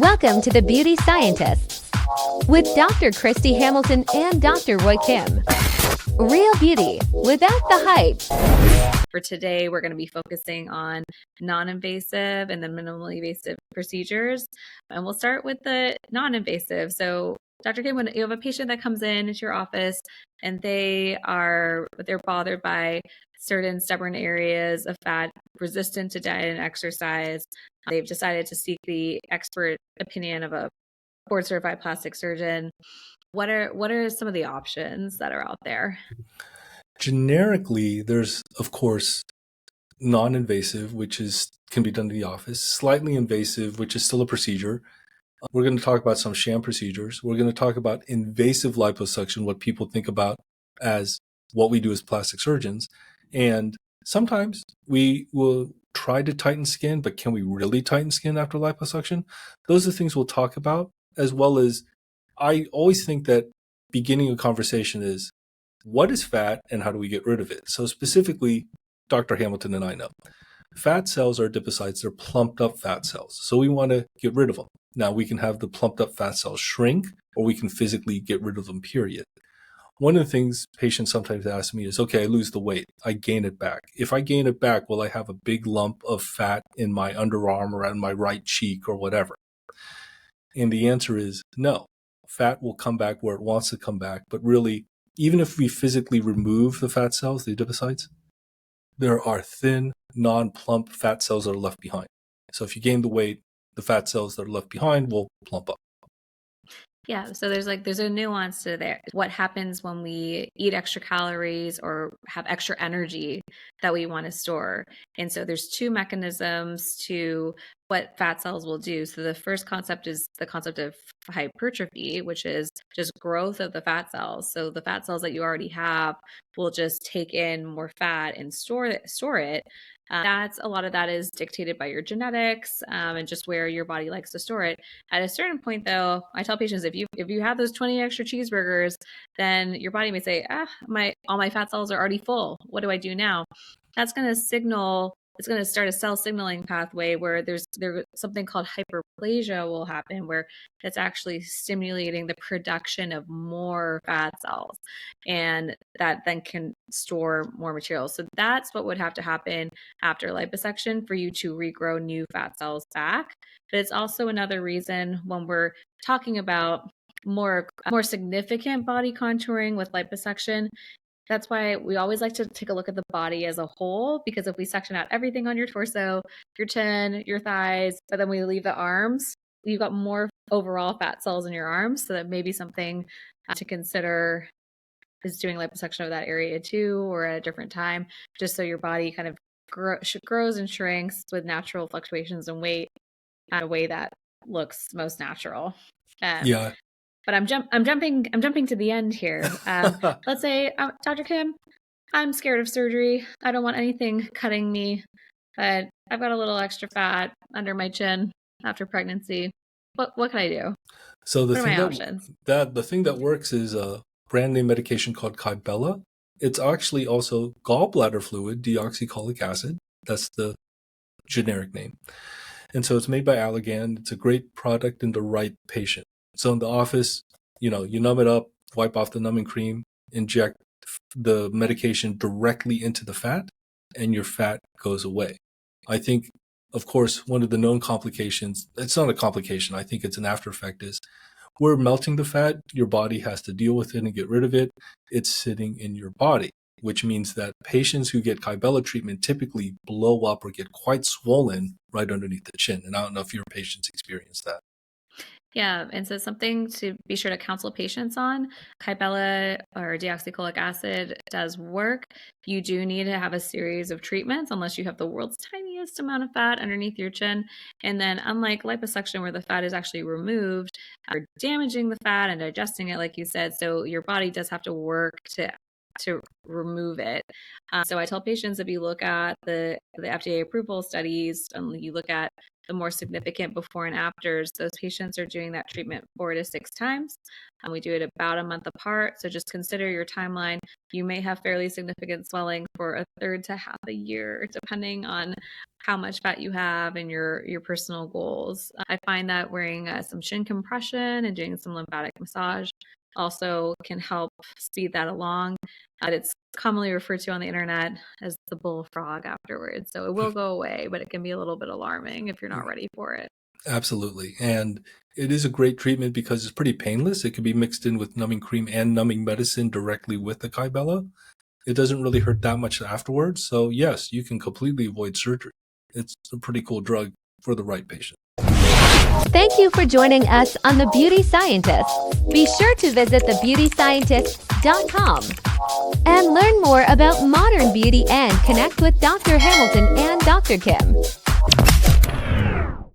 Welcome to the Beauty Scientists with Dr. Christy Hamilton and Dr. Roy Kim. Real beauty without the hype. For today, we're going to be focusing on non-invasive and the minimally invasive procedures. And we'll start with the non-invasive. So Dr. Kim, when you have a patient that comes into your office and they're bothered by certain stubborn areas of fat, resistant to diet and exercise, they've decided to seek the expert opinion of a board certified plastic surgeon. What are some of the options that are out there? Generically, there's, of course, non-invasive, which can be done in the office, slightly invasive, which is still a procedure. We're going to talk about some sham procedures. We're going to talk about invasive liposuction, what people think about as what we do as plastic surgeons. And sometimes we will try to tighten skin, but can we really tighten skin after liposuction? Those are the things we'll talk about, as well as I always think that beginning a conversation is, what is fat and how do we get rid of it? So specifically, Dr. Hamilton and I know fat cells are adipocytes. They're plumped up fat cells. So we want to get rid of them. Now we can have the plumped up fat cells shrink, or we can physically get rid of them, period. One of the things patients sometimes ask me is, okay, I lose the weight. I gain it back. If I gain it back, will I have a big lump of fat in my underarm or on my right cheek or whatever? And the answer is no. Fat will come back where it wants to come back. But really, even if we physically remove the fat cells, the adipocytes, there are thin, non-plump fat cells that are left behind. So if you gain the weight, the fat cells that are left behind will plump up. Yeah, so there's a nuance to there. What happens when we eat extra calories or have extra energy that we want to store? And so there's two mechanisms to what fat cells will do. So the first concept is the concept of hypertrophy, which is just growth of the fat cells. So the fat cells that you already have will just take in more fat and store it. That's a lot of that is dictated by your genetics and just where your body likes to store it. At a certain point, though, I tell patients if you have those 20 extra cheeseburgers, then your body may say, all my fat cells are already full. What do I do now? That's going to signal. It's going to start a cell signaling pathway where there's something called hyperplasia will happen, where it's actually stimulating the production of more fat cells, and that then can store more material. So that's what would have to happen after liposuction for you to regrow new fat cells back. But it's also another reason when we're talking about more significant body contouring with liposuction. That's why we always like to take a look at the body as a whole, because if we section out everything on your torso, your chin, your thighs, but then we leave the arms, you've got more overall fat cells in your arms. So that may be something to consider is doing liposuction of that area too, or at a different time, just so your body kind of grows and shrinks with natural fluctuations in weight in a way that looks most natural. Yeah. But I'm jumping to the end here. Let's say, Dr. Kim, I'm scared of surgery. I don't want anything cutting me, but I've got a little extra fat under my chin after pregnancy. What can I do? So the what are my options? The thing that works is a brand name medication called Kybella. It's actually also gallbladder fluid, deoxycholic acid. That's the generic name. And so it's made by Allergan. It's a great product in the right patient. So in the office, you numb it up, wipe off the numbing cream, inject the medication directly into the fat, and your fat goes away. I think, of course, one of the known complications, it's not a complication, I think it's an after effect, is we're melting the fat, your body has to deal with it and get rid of it. It's sitting in your body, which means that patients who get Kybella treatment typically blow up or get quite swollen right underneath the chin. And I don't know if your patients experience that. Yeah, and so something to be sure to counsel patients on. Kybella or deoxycholic acid does work. You do need to have a series of treatments unless you have the world's tiniest amount of fat underneath your chin. And then unlike liposuction where the fat is actually removed, you're damaging the fat and digesting it, like you said. So your body does have to work to remove it. So I tell patients, if you look at the FDA approval studies and you look at the more significant before and afters, those patients are doing that treatment 4 to 6 times. And we do it about a month apart. So just consider your timeline. You may have fairly significant swelling for a third to half a year, depending on how much fat you have and your personal goals. I find that wearing some shin compression and doing some lymphatic massage also can help speed that along. It's commonly referred to on the internet as the bullfrog afterwards. So it will go away, but it can be a little bit alarming if you're not ready for it. Absolutely. And it is a great treatment because it's pretty painless. It can be mixed in with numbing cream and numbing medicine directly with the Kybella. It doesn't really hurt that much afterwards. So yes, you can completely avoid surgery. It's a pretty cool drug for the right patient. Thank you for joining us on The Beauty Scientists. Be sure to visit thebeautyscientists.com and learn more about modern beauty and connect with Dr. Hamilton and Dr. Kim.